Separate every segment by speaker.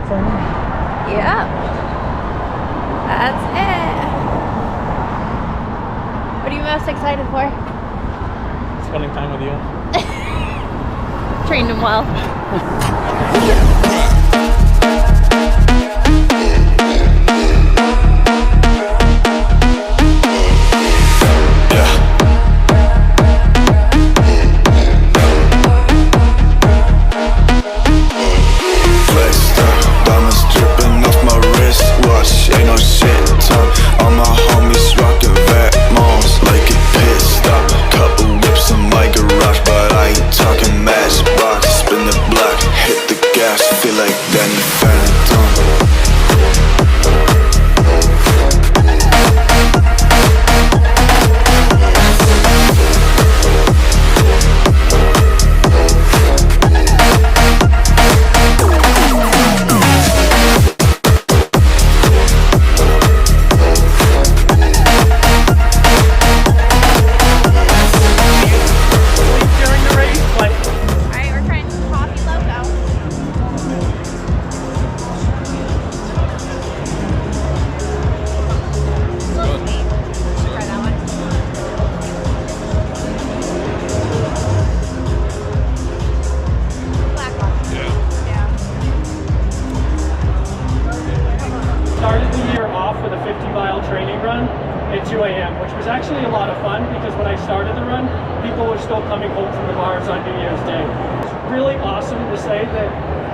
Speaker 1: for me.
Speaker 2: Yep. That's it. What are you most excited for?
Speaker 1: Spending time with you.
Speaker 2: Trained him well.
Speaker 1: Started the year off with a 50-mile training run at 2 a.m., which was actually a lot of fun because when I started the run, people were still coming home from the bars on New Year's Day. It's really awesome to say that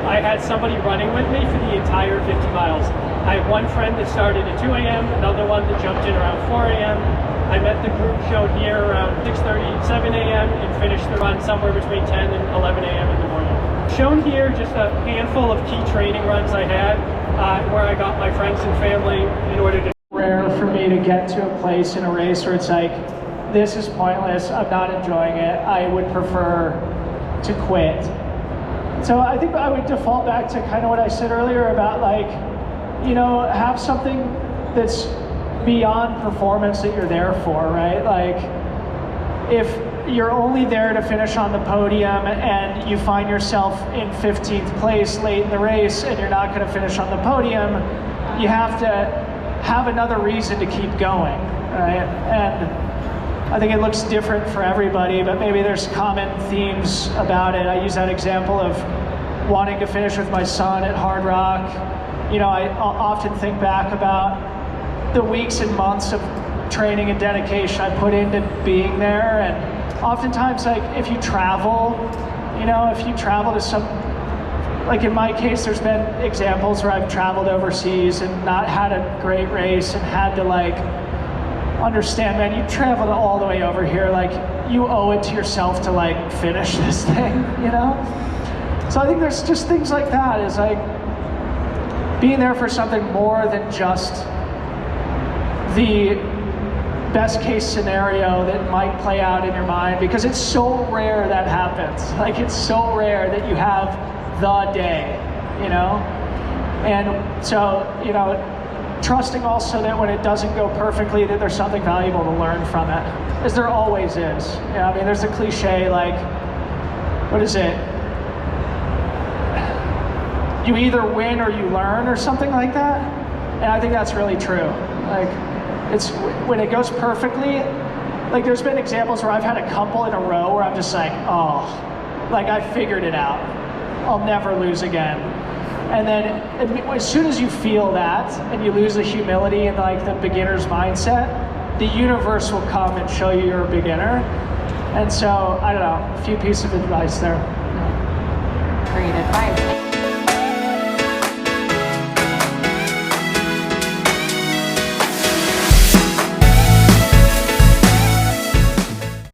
Speaker 1: I had somebody running with me for the entire 50 miles. I had one friend that started at 2 a.m., another one that jumped in around 4 a.m. I met the group shown here around 6:30, 7 a.m. and finished the run somewhere between 10 and 11 a.m. in the morning. Shown here just a handful of key training runs I had where I got my friends and family in order to... Rare for me to get to a place in a race where it's like, this is pointless, I'm not enjoying it, I would prefer to quit. So I think I would default back to kind of what I said earlier about like, you know, have something that's beyond performance that you're there for, right? Like, if you're only there to finish on the podium and you find yourself in 15th place late in the race and you're not going to finish on the podium, you have to have another reason to keep going, right? And I think it looks different for everybody, but maybe there's common themes about it. I use that example of wanting to finish with my son at Hard Rock. You know, I often think back about the weeks and months of training and dedication I put into being there, and oftentimes, like, if you travel, you know, if you travel to some, like in my case, there's been examples where I've traveled overseas and not had a great race and had to like understand, man, you traveled all the way over here, like you owe it to yourself to like finish this thing, you know? So I think there's just things like that, is like being there for something more than just the best case scenario that might play out in your mind, because it's so rare that happens. Like, it's so rare that you have the day, you know? And so, you know, trusting also that when it doesn't go perfectly, that there's something valuable to learn from it, as there always is. Yeah, I mean, there's a cliche like, what is it? You either win or you learn, or something like that. And I think that's really true. Like, it's when it goes perfectly, like there's been examples where I've had a couple in a row where I'm just like, oh, like I figured it out. I'll never lose again. And then as soon as you feel that and you lose the humility and like the beginner's mindset, the universe will come and show you you're a beginner. And so, I don't know, a few pieces of advice there.
Speaker 2: Great advice.